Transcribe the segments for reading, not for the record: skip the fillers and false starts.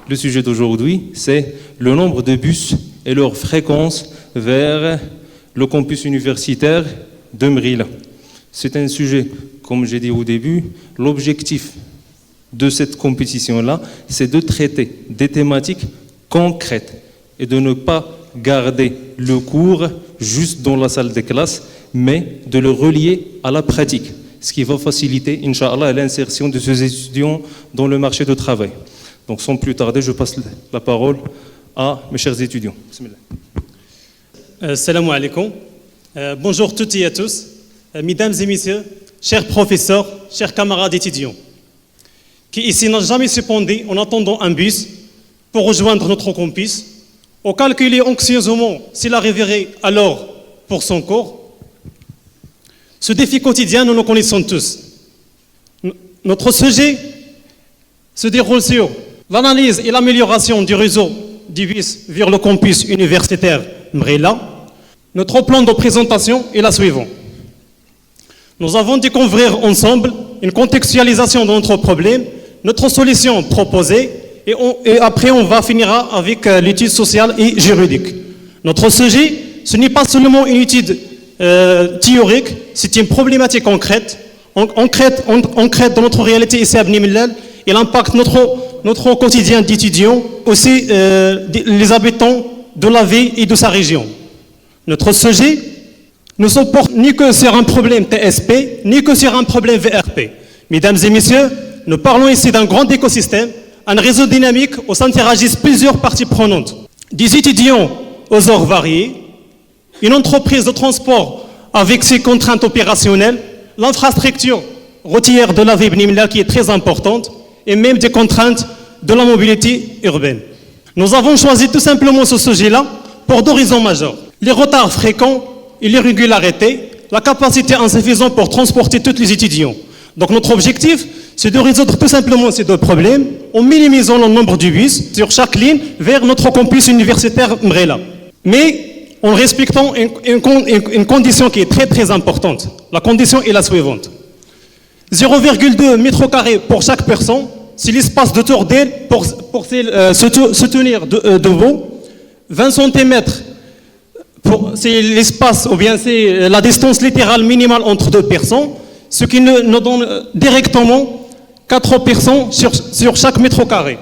Le sujet d'aujourd'hui, c'est le nombre de bus et leur fréquence vers le campus universitaire de Mrila. C'est un sujet, comme j'ai dit au début, l'objectif de cette compétition-là, c'est de traiter des thématiques concrètes et de ne pas garder le cours juste dans la salle de classe, mais de le relier à la pratique, ce qui va faciliter, Inch'Allah, l'insertion de ces étudiants dans le marché du travail. Donc sans plus tarder, je passe la parole à mes chers étudiants. Salam alaikum. Bonjour toutes et à tous, mesdames et messieurs, chers professeurs, chers camarades étudiants, qui ici n'ont jamais suspendu en attendant un bus pour rejoindre notre campus, ou calculer anxieusement s'il arriverait alors pour son cours. Ce défi quotidien, nous le connaissons tous. Notre sujet se déroule sur l'analyse et l'amélioration du réseau du bus vers le campus universitaire Mrila. Notre plan de présentation est la suivante. Nous avons découvert ensemble une contextualisation de notre problème, notre solution proposée, et après on va finir avec l'étude sociale et juridique. Notre sujet, ce n'est pas seulement une étude théorique, c'est une problématique concrète dans notre réalité ici à Bni Mellal. Il impacte notre quotidien d'étudiants, aussi les habitants de la ville et de sa région. Notre sujet ne se porte ni que sur un problème TSP, ni que sur un problème VRP. Mesdames et messieurs, nous parlons ici d'un grand écosystème, un réseau dynamique où s'interagissent plusieurs parties prenantes. Des étudiants aux heures variées, une entreprise de transport avec ses contraintes opérationnelles, l'infrastructure routière de la ville Bni Mellal qui est très importante, et même des contraintes de la mobilité urbaine. Nous avons choisi tout simplement ce sujet-là pour deux raisons majeures. Les retards fréquents et l'irrégularité, la capacité insuffisante pour transporter tous les étudiants. Donc notre objectif, c'est de résoudre tout simplement ces deux problèmes en minimisant le nombre de bus sur chaque ligne vers notre campus universitaire Mrila. Mais en respectant une condition qui est très très importante. La condition est la suivante. 0,2 mètres carrés pour chaque personne, c'est l'espace de tour d'aile pour se tenir debout. 20 cm, c'est l'espace, ou bien c'est la distance littérale minimale entre deux personnes, ce qui nous donne directement 4 personnes sur chaque mètre carré.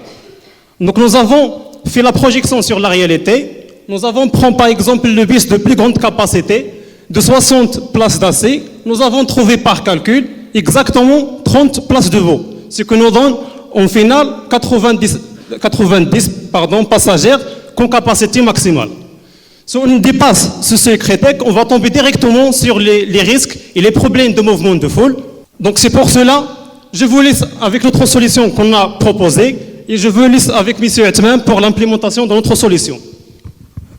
Donc nous avons fait la projection sur la réalité. Nous avons pris par exemple le bus de plus grande capacité, de 60 places d'assise. Nous avons trouvé par calcul exactement 30 places debout, ce qui nous donne en final 90 passagers comme capacité maximale. Si on dépasse ce seuil critique, on va tomber directement sur les risques et les problèmes de mouvement de foule. Donc c'est pour cela, je vous laisse avec notre solution qu'on a proposée et je vous laisse avec M. Atman pour l'implémentation de notre solution.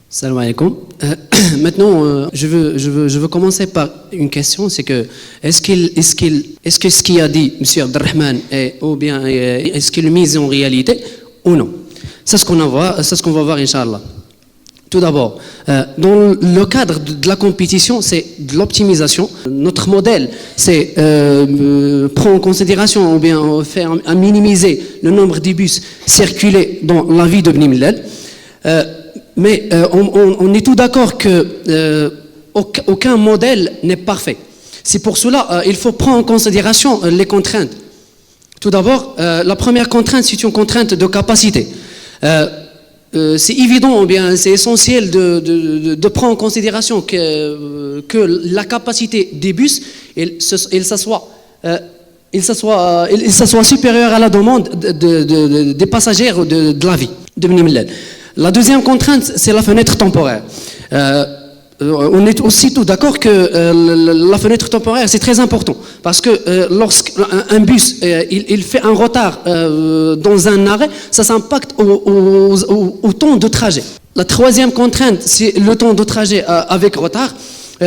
Salam alaikum. Maintenant, je veux commencer par une question, c'est que est-ce que ce qu'il a dit M. Abdelrahman ou bien est-ce qu'il est mis en réalité ou non? C'est ce qu'on va voir, Inch'Allah. Tout d'abord, dans le cadre de la compétition, c'est de l'optimisation. Notre modèle, c'est prendre en considération ou bien faire à minimiser le nombre de bus circulés dans la ville de Bni Mellal. Mais on est tout d'accord que aucun modèle n'est parfait. C'est pour cela il faut prendre en considération les contraintes. Tout d'abord, la première contrainte, c'est une contrainte de capacité. C'est évident, ou bien c'est essentiel de prendre en considération que la capacité des bus, il s'assoit supérieure à la demande des passagers de la ville de Bni Mellal. La deuxième contrainte, c'est la fenêtre temporaire. On est aussi tout d'accord que la fenêtre temporaire, c'est très important. Parce que lorsqu'un bus il fait un retard dans un arrêt, ça s'impacte au temps de trajet. La troisième contrainte, c'est le temps de trajet avec retard.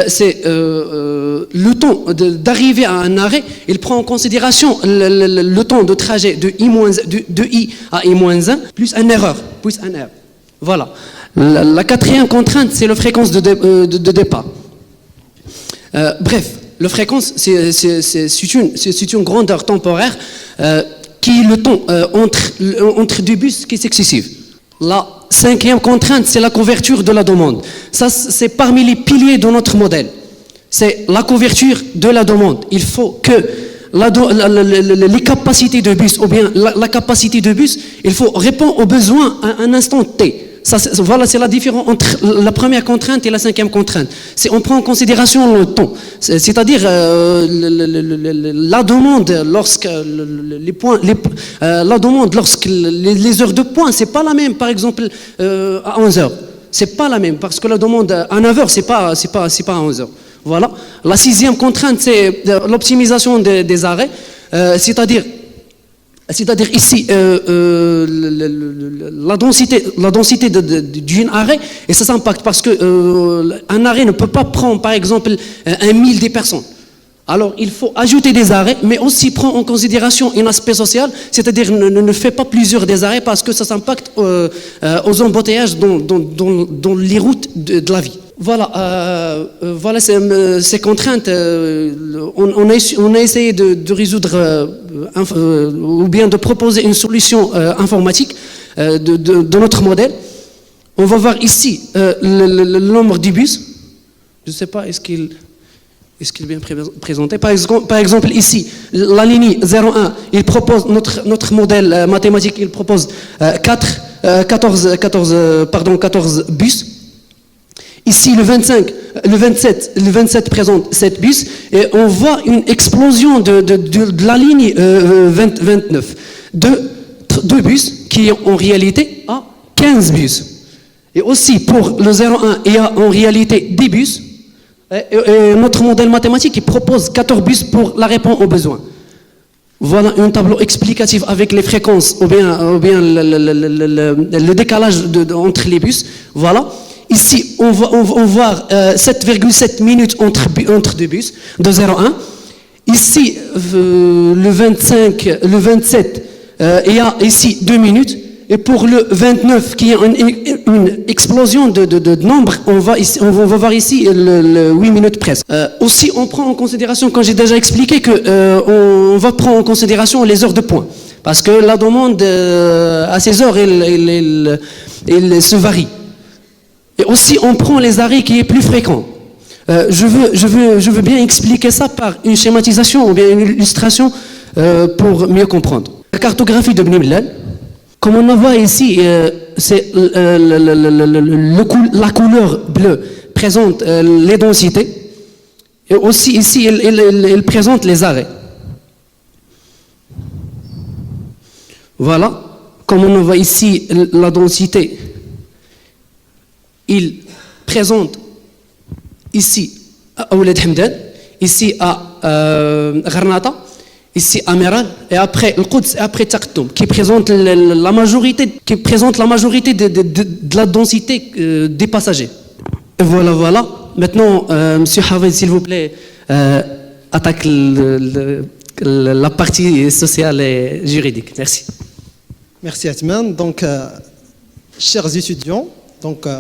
C'est le temps d'arriver à un arrêt, il prend en considération le temps de trajet de I à I-1 plus une erreur. Voilà. La quatrième contrainte, c'est la fréquence de départ. Bref, la fréquence, c'est une grandeur temporaire. qui est le temps entre deux bus qui est excessif. La cinquième contrainte, c'est la couverture de la demande. Ça, c'est parmi les piliers de notre modèle. C'est la couverture de la demande. Il faut que les capacités de bus, ou bien la capacité de bus, il faut répondre aux besoins à un instant T. Voilà, c'est la différence entre la première contrainte et la cinquième contrainte. On prend en considération le temps. C'est-à-dire, la demande lorsque les heures de pointe, c'est pas la même, par exemple, à 11 heures. C'est pas la même, parce que la demande à 9 heures, c'est pas à 11 heures. Voilà. La sixième contrainte, c'est l'optimisation des arrêts. C'est-à-dire ici, la densité d'un arrêt, et ça s'impacte parce qu'un arrêt ne peut pas prendre, par exemple, 1000 des personnes. Alors, il faut ajouter des arrêts, mais aussi prendre en considération un aspect social, c'est-à-dire ne fait pas plusieurs des arrêts parce que ça s'impacte aux embouteillages dans les routes de la vie. Voilà ces contraintes. On a essayé de résoudre ou bien de proposer une solution informatique de notre modèle. On va voir ici le nombre du bus. Je ne sais pas, est-ce qu'il est bien présenté? Par exemple, ici, la ligne 01, il propose notre modèle mathématique, il propose 14 bus. Ici, le 27 présente 7 bus, et on voit une explosion de la ligne 29. Deux bus qui en réalité a 15 bus. Et aussi, pour le 01, il y a en réalité 10 bus. Et notre modèle mathématique il propose 14 bus pour la réponse aux besoins. Voilà un tableau explicatif avec les fréquences ou bien le décalage entre les bus. Voilà. Ici, on va voir 7,7 minutes entre deux bus de 0,1. Ici, le 27, il y a ici 2 minutes. Et pour le 29, qui est une explosion de nombre, on va voir ici le 8 minutes presque. Aussi, on prend en considération, quand j'ai déjà expliqué, on va prendre en considération les heures de pointe. Parce que la demande à ces heures, elle se varie. Et aussi, on prend les arrêts qui est plus fréquents. Je veux bien expliquer ça par une schématisation ou bien une illustration pour mieux comprendre. La cartographie de Bni Mellal, comme on en voit ici, c'est la couleur bleue présente les densités. Et aussi ici, elle présente les arrêts. Voilà, comme on en voit ici, la densité. Il présente ici à Ouled Hamdan, ici à Gharnata, ici à Meral, et après le Quds, et après Taqtoum, qui présente la majorité de la densité des passagers. Et voilà. Maintenant, Monsieur Hafez, s'il vous plaît, attaque la partie sociale et juridique. Merci. Merci Atman. Donc, chers étudiants,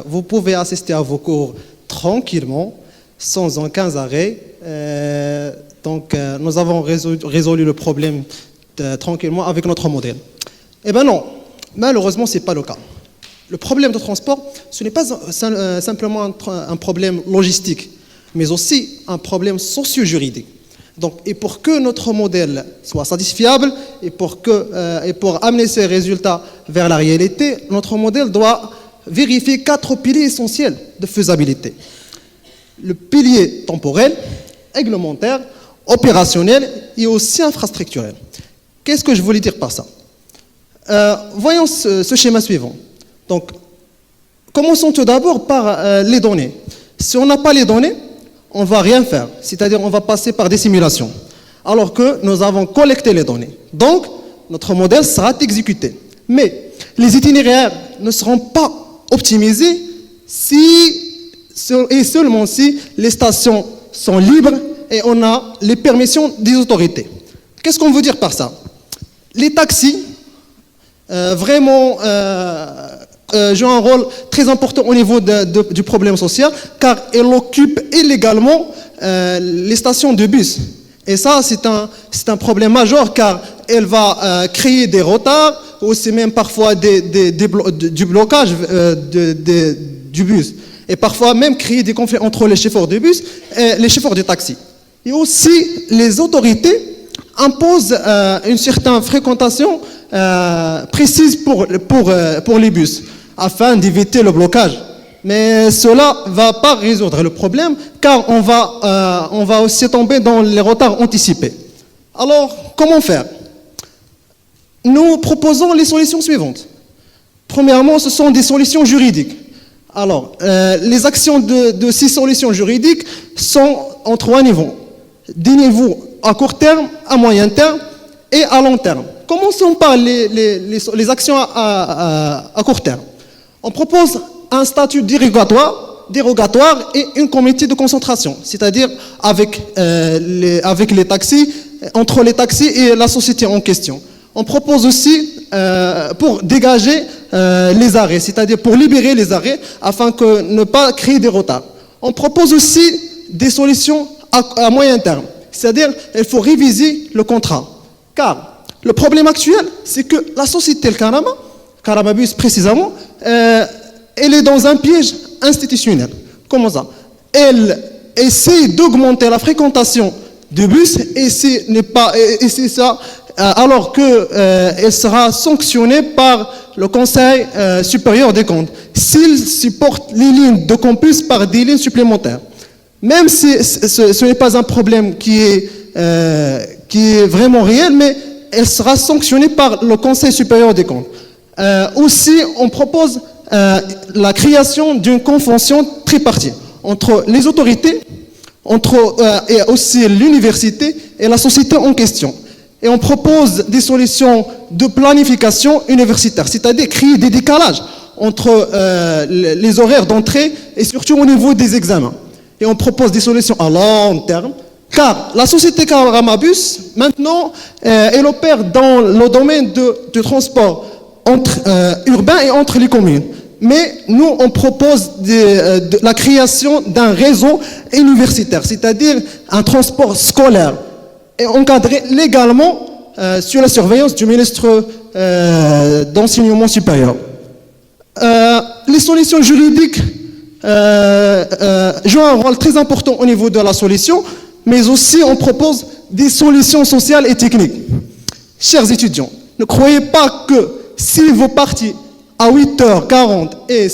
vous pouvez assister à vos cours tranquillement, sans aucun arrêt. Nous avons résolu le problème tranquillement avec notre modèle. Eh bien non, malheureusement, ce n'est pas le cas. Le problème de transport, ce n'est pas simplement un problème logistique, mais aussi un problème socio-juridique. Et pour que notre modèle soit satisfiable et pour amener ces résultats vers la réalité, notre modèle doit vérifier 4 piliers essentiels de faisabilité. Le pilier temporel, réglementaire, opérationnel et aussi infrastructurel. Qu'est-ce que je voulais dire par ça? Voyons ce schéma suivant. Donc, commençons tout d'abord par les données. Si on n'a pas les données, on ne va rien faire. C'est-à-dire on va passer par des simulations. Alors que nous avons collecté les données. Donc, notre modèle sera exécuté. Mais les itinéraires ne seront pas optimisés et seulement si les stations sont libres et on a les permissions des autorités. Qu'est-ce qu'on veut dire par ça? Les taxis, vraiment, jouent un rôle très important au niveau du problème social, car ils occupent illégalement les stations de bus. Et ça, c'est un problème majeur car elle va créer des retards, aussi même parfois du blocage du bus. Et parfois même créer des conflits entre les chauffeurs de bus et les chauffeurs de taxi. Et aussi, les autorités imposent une certaine fréquentation précise pour les bus afin d'éviter le blocage. Mais cela ne va pas résoudre le problème car on va aussi tomber dans les retards anticipés. Alors, comment faire? Nous proposons les solutions suivantes. Premièrement, ce sont des solutions juridiques. Alors, les actions de ces solutions juridiques sont en 3 niveaux. Des niveaux à court terme, à moyen terme et à long terme. Commençons par les actions à court terme. On propose un statut dérogatoire et un comité de concentration, c'est-à-dire avec les taxis, entre les taxis et la société en question. On propose aussi pour dégager les arrêts, c'est-à-dire pour libérer les arrêts afin que ne pas créer des retards. On propose aussi des solutions à moyen terme, c'est-à-dire il faut réviser le contrat. Car le problème actuel, c'est que la société Karamabus précisément, elle est dans un piège institutionnel. Comment ça? Elle essaie d'augmenter la fréquentation de bus et c'est ça, alors qu'elle sera sanctionnée par le Conseil supérieur des comptes s'il supporte les lignes de campus par des lignes supplémentaires. Même si ce n'est pas un problème qui est vraiment réel, mais elle sera sanctionnée par le Conseil supérieur des comptes. Aussi, on propose la création d'une convention tripartite entre les autorités, et aussi l'université et la société en question. Et on propose des solutions de planification universitaire, c'est-à-dire créer des décalages entre les horaires d'entrée et surtout au niveau des examens. Et on propose des solutions à long terme, car la société Karamabus, maintenant, elle opère dans le domaine du transport urbain et entre les communes. Mais nous, on propose la création d'un réseau universitaire, c'est-à-dire un transport scolaire, et encadré légalement sur la surveillance du ministre d'Enseignement supérieur. Les solutions juridiques jouent un rôle très important au niveau de la solution, mais aussi on propose des solutions sociales et techniques. Chers étudiants, ne croyez pas que si vous partez à 8h40 et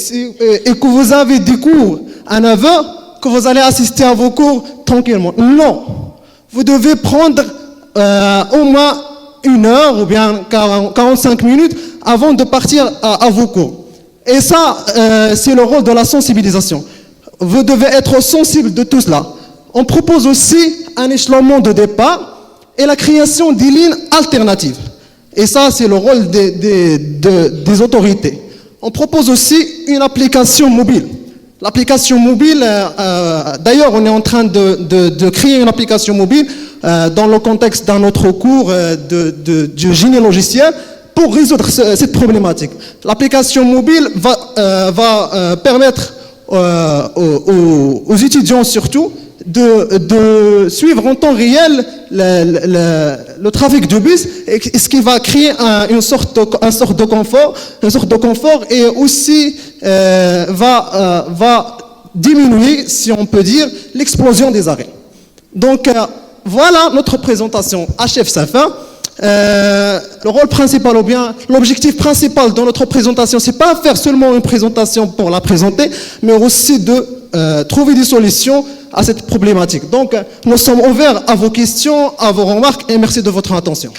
que vous avez des cours à 9h, que vous allez assister à vos cours tranquillement. Non, vous devez prendre au moins 1 heure ou bien 45 minutes avant de partir à vos cours. Et ça, c'est le rôle de la sensibilisation. Vous devez être sensible de tout cela. On propose aussi un échelonnement de départ et la création des lignes alternatives. Et ça, c'est le rôle des autorités. On propose aussi une application mobile. L'application mobile, d'ailleurs, on est en train de créer une application mobile dans le contexte d'un autre cours du génie logiciel pour résoudre cette problématique. L'application mobile va permettre aux étudiants surtout de suivre en temps réel le trafic de bus, ce qui va créer une sorte de confort et aussi va diminuer, si on peut dire, l'explosion des arrêts. Donc voilà, notre présentation achève sa fin. Le rôle principal ou bien l'objectif principal de notre présentation, c'est pas faire seulement une présentation pour la présenter, mais aussi de trouver des solutions à cette problématique. Donc, nous sommes ouverts à vos questions, à vos remarques et merci de votre attention.